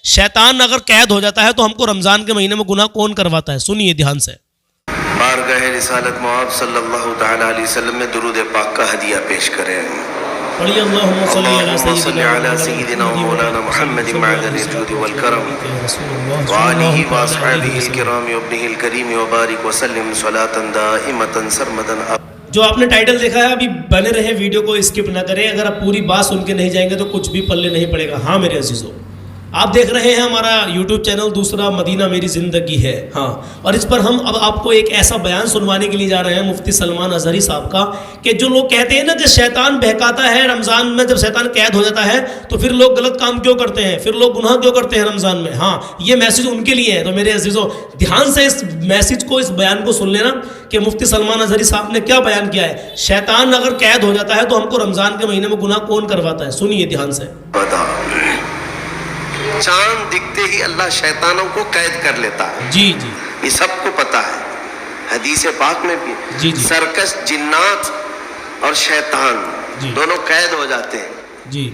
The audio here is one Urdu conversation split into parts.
شیطان اگر قید ہو جاتا ہے تو ہم کو رمضان کے مہینے میں گناہ کون کرواتا ہے؟ سنیے دھیان سے. بارگاہ رسالت مآب صلی اللہ تعالی علیہ وسلم میں درود پاک کا ہدیہ پیش کریں. پڑھیے اللہم صلی اللہم صلی علی سیدنا و مولانا محمد معدن الجود والکرم وآلہ واصحابہ الکرام وابنہ الکریم وبارک وسلم صلاة دائمة سرمدا. جو آپ نے ٹائٹل دیکھا ہے ابھی بنے رہے ویڈیو کو اسکپ نہ کریں. اگر آپ پوری بات سن کے نہیں جائیں گے تو کچھ بھی پلے نہیں پڑے گا. ہاں میرے عزیزو، آپ دیکھ رہے ہیں ہمارا یوٹیوب چینل دوسرا مدینہ میری زندگی ہے. ہاں، اور اس پر ہم اب آپ کو ایک ایسا بیان سنوانے کے لیے جا رہے ہیں مفتی سلمان اظہری صاحب کا کہ جو لوگ کہتے ہیں نا کہ شیطان بہکاتا ہے رمضان میں، جب شیطان قید ہو جاتا ہے تو پھر لوگ غلط کام کیوں کرتے ہیں، پھر لوگ گناہ کیوں کرتے ہیں رمضان میں. ہاں، یہ میسج ان کے لیے ہے. تو میرے عزیزو دھیان سے اس میسج کو، اس بیان کو سن لینا کہ مفتی سلمان اظہری صاحب نے کیا بیان کیا ہے. شیطان اگر قید ہو جاتا ہے تو ہم کو رمضان کے مہینے میں گناہ کون کرواتا ہے؟ سنیے دھیان سے. چاند دکھتے ہی اللہ شیطانوں کو قید کر لیتا ہے. جی جی، یہ سب کو پتا ہے، حدیث پاک میں بھی. جی جی، سرکش جنات اور شیطان جی دونوں قید ہو جاتے ہیں. جی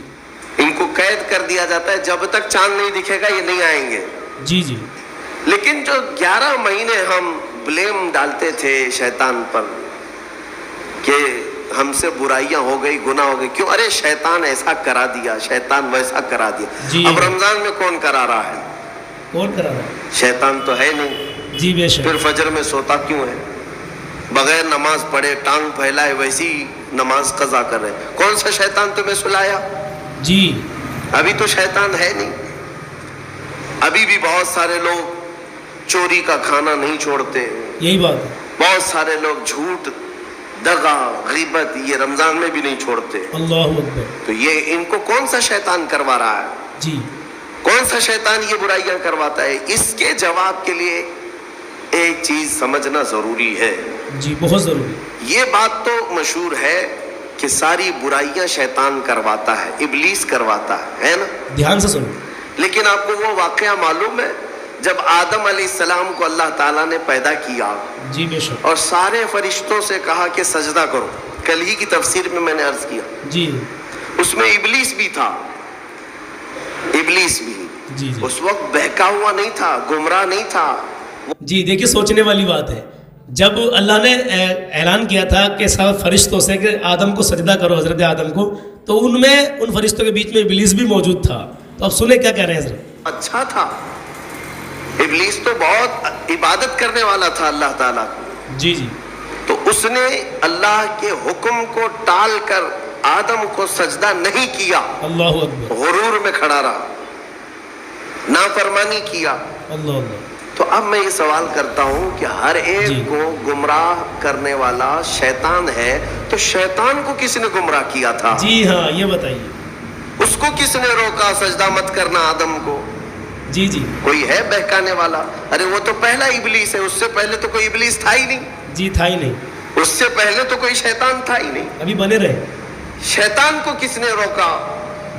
ان کو قید کر دیا جاتا ہے، جب تک چاند نہیں دکھے گا یہ نہیں آئیں گے. جی جی، لیکن جو 11 مہینے ہم بلیم ڈالتے تھے شیطان پر کہ ہم سے برائیاں ہو گئی، گناہ ہو گئی، کیوں؟ ارے شیطان ایسا کرا دیا، شیطان ویسا کرا دیا. جی. اب رمضان میں کون کرا رہا ہے؟ کون کرا رہا ہے؟ شیطان تو ہے نہیں. جی بے شک. پھر فجر میں سوتا کیوں ہے؟ بغیر نماز پڑھے ٹانگ پھیلائے ویسی نماز قضا کر رہے. کون سا شیطان تمہیں سلایا؟ جی، ابھی تو شیطان ہے نہیں. ابھی بھی بہت سارے لوگ چوری کا کھانا نہیں چھوڑتے، یہی بات ہے. بہت سارے لوگ جھوٹ، دغا، غیبت یہ رمضان میں بھی نہیں چھوڑتے. اللہ اکبر. تو یہ ان کو کون سا شیطان کروا رہا ہے؟ جی، کون سا شیطان یہ برائیاں کرواتا ہے؟ اس کے جواب کے لیے ایک چیز سمجھنا ضروری ہے. جی بہت ضروری. یہ بات تو مشہور ہے کہ ساری برائیاں شیطان کرواتا ہے، ابلیس کرواتا ہے نا؟ دھیان سے سنو. لیکن آپ کو وہ واقعہ معلوم ہے جب آدم علیہ السلام کو اللہ تعالیٰ نے پیدا کیا جی بے شک. اور سارے فرشتوں سے کہا کہ سجدہ کرو، کل ہی کی تفسیر میں نے عرض کیا، جی اس میں ابلیس بھی تھا. ابلیس بھی جی جی اس وقت بہکا ہوا نہیں تھا، گمراہ نہیں تھا. جی. دیکھیے سوچنے والی بات ہے، جب اللہ نے اعلان کیا تھا کہ سب فرشتوں سے کہ آدم کو سجدہ کرو، حضرت آدم کو، تو ان میں ان فرشتوں کے بیچ میں ابلیس بھی موجود تھا. تو اب سنیں کیا کہہ رہے ہیں حضرت. اچھا تھا. ابلیس تو بہت عبادت کرنے والا تھا اللہ تعالیٰ کو. جی جی، تو اس نے اللہ کے حکم کو ٹال کر آدم کو سجدہ نہیں کیا، اللہ اکبر. غرور میں کھڑا رہا، نافرمانی کیا. اللہ اللہ. تو اب میں یہ سوال کرتا ہوں کہ ہر ایک جی. کو گمراہ کرنے والا شیطان ہے، تو شیطان کو کس نے گمراہ کیا تھا؟ جی ہاں، یہ بتائیے. اس کو کس نے روکا سجدہ مت کرنا آدم کو؟ جی جی کوئی ہے بہکانے والا؟ ارے وہ تو پہلا ابلیس ہے، اس سے پہلے تو کوئی ابلیس تھا ہی نہیں. جی، تھا ہی نہیں. اس سے پہلے تو کوئی شیطان تھا ہی نہیں. ابھی بنے رہے. شیطان کو کس نے روکا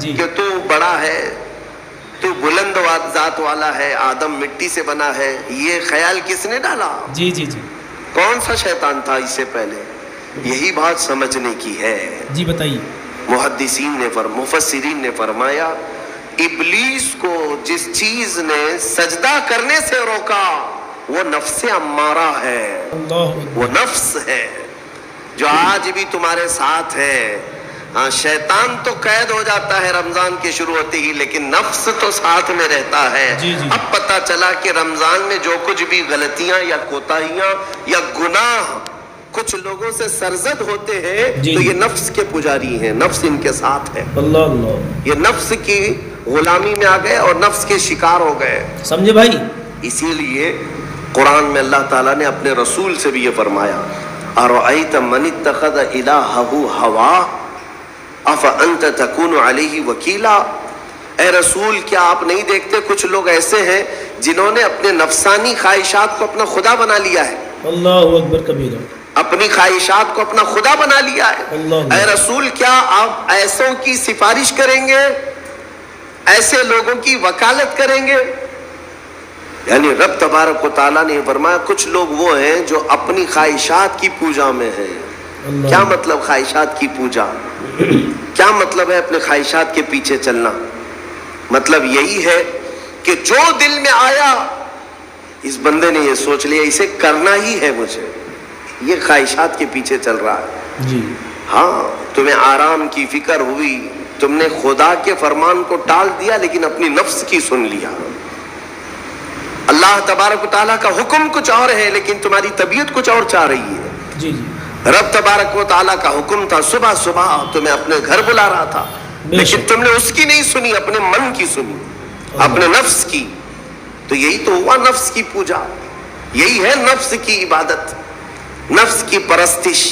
جی کہ تو بڑا ہے، تو بلند ذات والا ہے، آدم مٹی سے بنا ہے؟ یہ خیال کس نے ڈالا؟ جی جی جی کون سا شیطان تھا اس سے پہلے؟ یہی بات سمجھنے کی ہے. جی بتائیے. محدثین نے مفسرین نے فرمایا ابلیس کو جس چیز نے سجدہ کرنے سے روکا وہ نفس امارہ ہے. اللہ وہ نفس ہے جو آج بھی تمہارے ساتھ ہے. ہاں، شیطان تو قید ہو جاتا ہے رمضان کے شروع ہوتے ہی، لیکن نفس تو ساتھ میں رہتا ہے. جی جی. اب پتا چلا کہ رمضان میں جو کچھ بھی غلطیاں یا کوتاہیاں یا گناہ کچھ لوگوں سے سرزد ہوتے ہیں جی. تو یہ نفس کے پجاری ہیں، نفس ان کے ساتھ ہے. اللہ اللہ. یہ نفس کی غلامی میں آ گئے اور نفس کے شکار ہو گئے. سمجھے بھائی؟ اسی لیے قرآن میں اللہ تعالیٰ نے اپنے رسول سے بھی یہ فرمایا اَرَأَيْتَ مَنِ اتَّخَذَ إِلَٰهَهُ هَوَاهُ أَفَأَنْتَ تَكُونُ عَلَيْهِ وَكِيلًا. اے رسول کیا آپ نہیں دیکھتے کچھ لوگ ایسے ہیں جنہوں نے اپنے نفسانی خواہشات کو اپنا خدا بنا لیا ہے. اللہ اکبر کبیرہ. اپنی خواہشات کو اپنا خدا بنا لیا ہے. اللہ. اے رسول کیا آپ ایسوں کی سفارش کریں گے، ایسے لوگوں کی وکالت کریں گے؟ یعنی رب تبارک و تعالیٰ نے فرمایا کچھ لوگ وہ ہیں جو اپنی خواہشات کی پوجا میں ہیں. کیا مطلب خواہشات کی پوجا؟ کیا مطلب ہے اپنے خواہشات کے پیچھے چلنا؟ مطلب یہی ہے کہ جو دل میں آیا اس بندے نے یہ سوچ لیا اسے کرنا ہی ہے مجھے، یہ خواہشات کے پیچھے چل رہا ہے. جی ہاں تمہیں آرام کی فکر ہوئی، تم نے خدا کے فرمان کو ٹال دیا لیکن اپنی نفس کی سن لیا. اللہ تبارک و تعالیٰ کا حکم کچھ اور ہے لیکن تمہاری طبیعت کچھ اور چاہ رہی ہے. جی جی رب تبارک و تعالیٰ کا حکم تھا صبح صبح تمہیں اپنے گھر بلا رہا تھا لیکن تم نے اس کی نہیں سنی، اپنے من کی سنی، اپنے نفس کی. تو یہی تو ہوا نفس کی پوجا، یہی ہے نفس کی عبادت، نفس کی پرستش،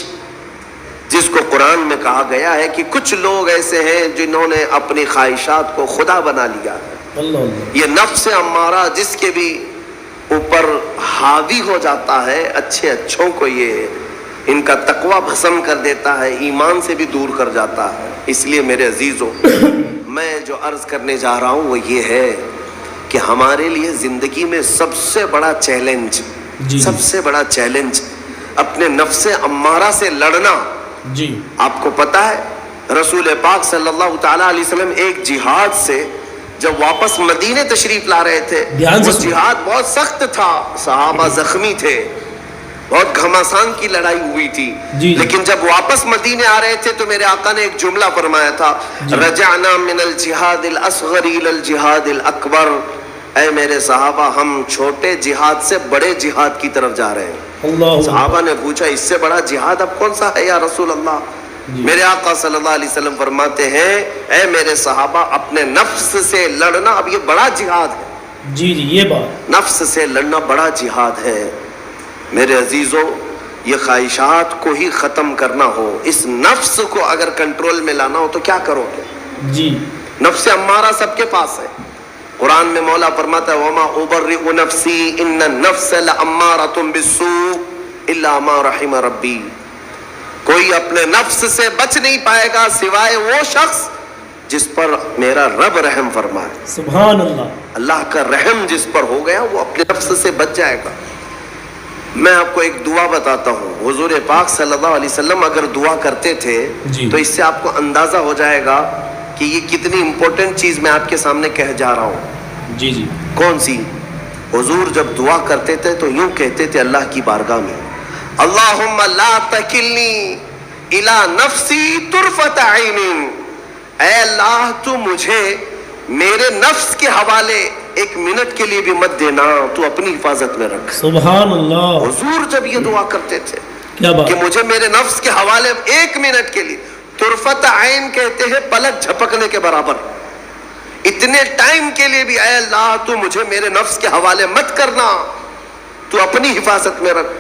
جس کو قرآن میں کہا گیا ہے کہ کچھ لوگ ایسے ہیں جنہوں نے اپنی خواہشات کو خدا بنا لیا ہے. اللہ اللہ. یہ نفس امارہ جس کے بھی اوپر حاوی ہو جاتا ہے، اچھے اچھوں کو یہ ان کا تقوی بھسم کر دیتا ہے، ایمان سے بھی دور کر جاتا ہے. اس لیے میرے عزیزوں میں جو عرض کرنے جا رہا ہوں وہ یہ ہے کہ ہمارے لیے زندگی میں سب سے بڑا چیلنج، جی سب سے بڑا چیلنج اپنے نفس امارہ سے لڑنا. جی آپ کو پتا ہے رسول پاک صلی اللہ تعالیٰ علیہ وسلم ایک جہاد سے جب واپس مدینے تشریف لا رہے تھے، وہ جہاد بہت سخت تھا، صحابہ زخمی تھے، بہت گھماسان کی لڑائی ہوئی تھی. لیکن جب واپس مدینے آ رہے تھے تو میرے آقا نے ایک جملہ فرمایا تھا، رجعنا من الجہاد الاصغر الى الجہاد الاکبر. اے میرے صحابہ ہم چھوٹے جہاد سے بڑے جہاد کی طرف جا رہے ہیں. صحابہ نے پوچھا اس سے بڑا جہاد اب کون سا ہے یا رسول اللہ؟ میرے آقا صلی اللہ علیہ وسلم فرماتے ہیں اے میرے صحابہ اپنے نفس سے لڑنا اب یہ بڑا جہاد ہے. جی جی یہ بات، نفس سے لڑنا بڑا جہاد ہے. میرے عزیزوں یہ خواہشات کو ہی ختم کرنا ہو، اس نفس کو اگر کنٹرول میں لانا ہو تو کیا کرو گے؟ جی نفس امارہ سب کے پاس ہے. قرآن میں مولا فرماتا ہے وما ابرئ نفسی ان النفس لامارۃ بالسوء الا ما رحم ربی. کوئی اپنے نفس سے بچ نہیں پائے گا سوائے وہ شخص جس پر میرا رب رحم فرمائے. سبحان اللہ. اللہ کا رحم جس پر ہو گیا وہ اپنے نفس سے بچ جائے گا. میں آپ کو ایک دعا بتاتا ہوں، حضور پاک صلی اللہ علیہ وسلم اگر دعا کرتے تھے تو اس سے آپ کو اندازہ ہو جائے گا کہ یہ کتنی امپورٹنٹ چیز میں آپ کے سامنے کہہ جا رہا ہوں. جی جی کون سی؟ حضور جب دعا کرتے تھے تو یوں کہتے تھے اللہ کی بارگاہ میں، اللہم لا تکلنی الی نفسی طرفۃ عین. اے اللہ تو مجھے میرے نفس کے حوالے ایک منٹ کے لیے بھی مت دینا، تو اپنی حفاظت میں رکھ. سبحان اللہ. حضور جب یہ دعا کرتے تھے کیا بات کہ مجھے میرے نفس کے حوالے ایک منٹ کے لیے، طرفۃ عین کہتے ہیں پلک جھپکنے کے برابر، اتنے ٹائم کے لیے بھی اے اللہ تو مجھے میرے نفس کے حوالے مت کرنا، تو اپنی حفاظت میں رکھ.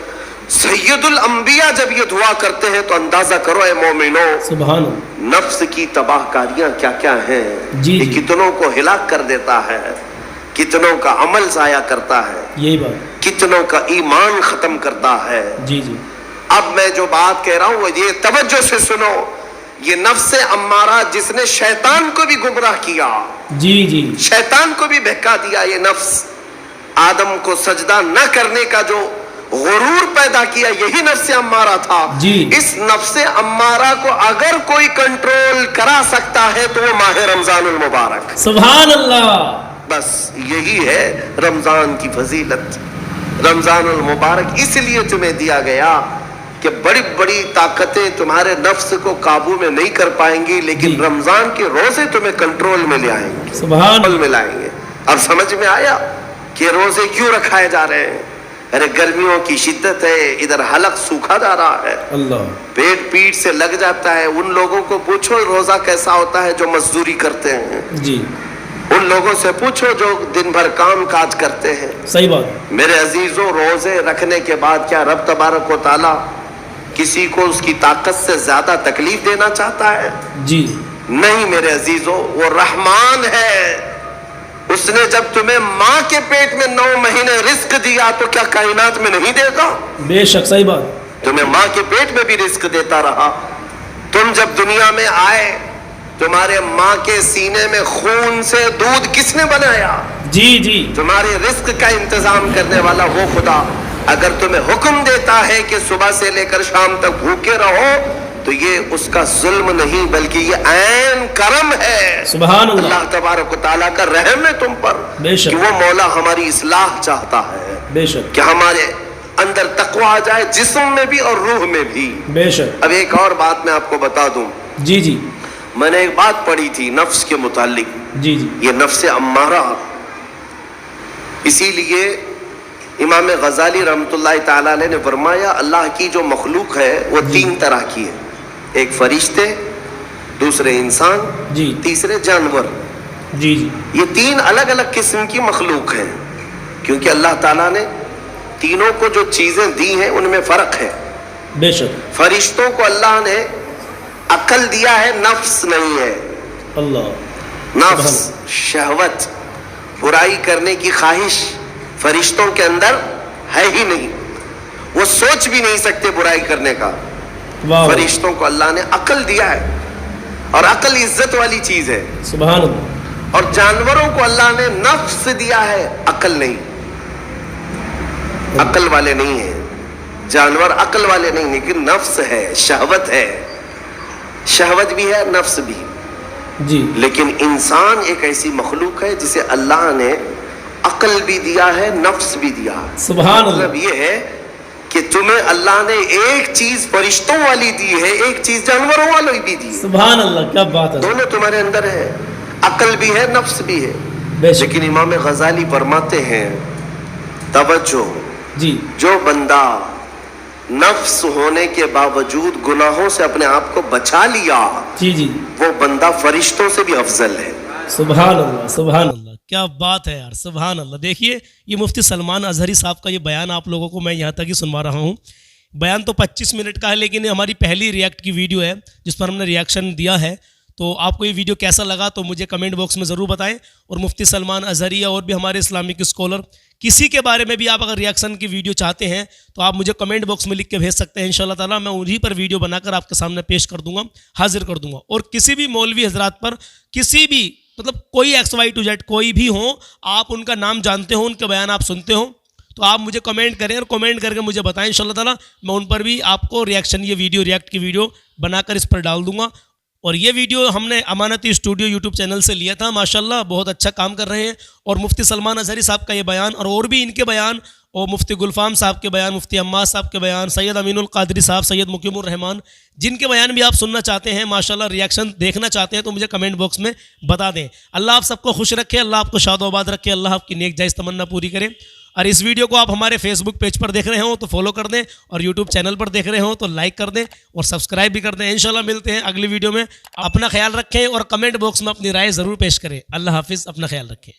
سید الانبیاء جب یہ دعا کرتے ہیں تو اندازہ کرو اے مومنوں سبحان اللہ. نفس کی تباہ کاریاں کیا کیا ہیں. جی یہ کتنوں کو ہلاک کر دیتا ہے، کتنوں کا عمل ضائع کرتا ہے، یہی بات. کتنوں کا ایمان ختم کرتا ہے. جی جی اب میں جو بات کہہ رہا ہوں وہ یہ توجہ سے سنو. یہ نفس امارہ جس نے شیطان کو بھی گمراہ کیا، جی جی شیطان کو بھی بہکا دیا، یہ نفس آدم کو سجدہ نہ کرنے کا جو غرور پیدا کیا یہی نفس امارہ تھا. جی. اس نفس امارہ کو اگر کوئی کنٹرول کرا سکتا ہے تو وہ ماہ رمضان المبارک. سبحان اللہ. بس یہی ہے رمضان کی فضیلت. رمضان المبارک اس لیے تمہیں دیا گیا کہ بڑی بڑی طاقتیں تمہارے نفس کو قابو میں نہیں کر پائیں گی، لیکن رمضان کے روزے تمہیں کنٹرول میں لے آئیں گے، سبحان میں لائیں گے. اب سمجھ میں آیا کہ روزے کیوں رکھائے جا رہے ہیں؟ ارے گرمیوں کی شدت ہے، ادھر حلق سوکھا جا رہا ہے، اللہ پیٹ پیٹ سے لگ جاتا ہے. ان لوگوں کو پوچھو روزہ کیسا ہوتا ہے جو مزدوری کرتے ہیں، جی ان لوگوں سے پوچھو جو دن بھر کام کاج کرتے ہیں. صحیح بات. میرے عزیزوں روزے رکھنے کے بعد کیا رب تبارک و تعالی کسی کو اس کی طاقت سے زیادہ تکلیف دینا چاہتا ہے؟ جی نہیں میرے عزیزوں، وہ رحمان ہے. اس نے جب تمہیں ماں کے پیٹ میں 9 مہینے رزق دیا تو کیا کائنات میں نہیں دے گا؟ بے شک صحیح بات. تمہیں ماں کے پیٹ میں بھی رزق دیتا رہا. تم جب دنیا میں آئے تمہارے ماں کے سینے میں خون سے دودھ کس نے بنایا؟ جی جی تمہارے رزق کا انتظام کرنے والا وہ خدا اگر تمہیں حکم دیتا ہے کہ صبح سے لے کر شام تک بھوکے رہو تو یہ اس کا ظلم نہیں بلکہ یہ عین کرم ہے. سبحان اللہ. اللہ تبارک و تعالیٰ کا رحم ہے تم پر بے شک. کہ وہ مولا ہماری اصلاح چاہتا ہے بے شک. کہ ہمارے اندر تقوی آ جائے جسم میں بھی اور روح میں بھی. بے شک. اب ایک اور بات میں آپ کو بتا دوں. جی جی میں نے ایک بات پڑھی تھی نفس کے متعلق. جی جی یہ نفس امارہ، اسی لیے امام غزالی رحمۃ اللہ تعالیٰ علیہ نے فرمایا اللہ کی جو مخلوق ہے وہ تین طرح کی ہے. ایک فرشتے، دوسرے انسان، جی تیسرے جانور. جی جی یہ تین الگ الگ قسم کی مخلوق ہیں کیونکہ اللہ تعالیٰ نے تینوں کو جو چیزیں دی ہیں ان میں فرق ہے. بے شک. فرشتوں کو اللہ نے عقل دیا ہے، نفس نہیں ہے. اللہ. نفس، شہوت، برائی کرنے کی خواہش فرشتوں کے اندر ہے ہی نہیں. وہ سوچ بھی نہیں سکتے برائی کرنے کا. واہ. فرشتوں کو اللہ نے عقل دیا ہے اور عقل عزت والی چیز ہے. سبحان اللہ. اور جانوروں کو اللہ نے نفس دیا ہے، عقل نہیں. عقل والے نہیں ہیں جانور، عقل والے نہیں، لیکن نفس ہے، شہوت ہے. شہوت بھی ہے، نفس بھی. جی لیکن انسان ایک ایسی مخلوق ہے جسے اللہ نے عقل بھی دیا ہے، نفس بھی دیا ہے. سبحان اللہ. مطلب یہ ہے کہ تمہیں اللہ نے ایک چیز فرشتوں والی دی ہے، ایک چیز جانوروں والی بھی دی ہے. سبحان اللہ. کیا بات ہے. دونوں تمہارے اندر ہے، عقل بھی ہے، نفس بھی ہے. بے شک. لیکن امام غزالی فرماتے ہیں توجہ، جی جو بندہ نفس ہونے کے باوجود گناہوں سے اپنے آپ کو بچا لیا جی جی وہ بندہ فرشتوں سے بھی افضل ہے. سبحان اللہ. سبحان اللہ. کیا بات ہے یار. سبحان اللہ. دیکھیے یہ مفتی سلمان اظہری صاحب کا یہ بیان آپ لوگوں کو میں یہاں تک ہی سنوا رہا ہوں. بیان تو 25 منٹ کا ہے لیکن یہ ہماری پہلی ریئیکٹ کی ویڈیو ہے جس پر ہم نے ریئیکشن دیا ہے. تو آپ کو یہ ویڈیو کیسا لگا تو مجھے کمنٹ باکس میں ضرور بتائیں. اور مفتی سلمان اظہری اور بھی ہمارے اسلامک اسکالر کسی کے بارے میں بھی آپ اگر ریئیکشن کی ویڈیو چاہتے ہیں تو آپ مجھے کمنٹ باکس میں لکھ کے بھیج سکتے ہیں. انشاءاللہ تعالیٰ میں انہی پر ویڈیو بنا کر آپ کے سامنے پیش کر دوں گا، حاضر کر دوں گا. اور کسی بھی مولوی حضرات پر کسی بھی مطلب کوئی ایکس وائی ٹو زیڈ کوئی بھی ہوں، آپ ان کا نام جانتے ہو، ان کے بیان آپ سنتے ہو تو آپ مجھے کمنٹ کریں اور کمنٹ کر کے مجھے بتائیں. انشاءاللہ تعالیٰ میں ان پر بھی آپ کو ریئیکشن یہ ویڈیو ریئیکٹ کی ویڈیو بنا کر اس پر ڈال دوں گا. اور یہ ویڈیو ہم نے امانتی اسٹوڈیو یوٹیوب چینل سے لیا تھا. ماشاءاللہ بہت اچھا کام کر رہے ہیں. اور مفتی سلمان اظہری صاحب کا یہ بیان اور بھی ان کے بیان، اور مفتی گلفام صاحب کے بیان، مفتی عماد صاحب کے بیان، سید امین القادری صاحب، سید مقیم الرحمان، جن کے بیان بھی آپ سننا چاہتے ہیں، ماشاءاللہ ریئیکشن دیکھنا چاہتے ہیں تو مجھے کمنٹ باکس میں بتا دیں. اللہ آپ سب کو خوش رکھے، اللہ آپ کو شاد و آباد رکھے، اللہ آپ کی نیک جائز تمنا پوری کرے. اور اس ویڈیو کو آپ ہمارے فیس بک پیج پر دیکھ رہے ہوں تو فالو کر دیں، اور یوٹیوب چینل پر دیکھ رہے ہوں تو لائک کر دیں اور سبسکرائب بھی کر دیں. انشاءاللہ ملتے ہیں اگلی ویڈیو میں. اپنا خیال رکھیں اور کمنٹ باکس میں اپنی رائے ضرور پیش کریں. اللہ حافظ. اپنا خیال رکھیں.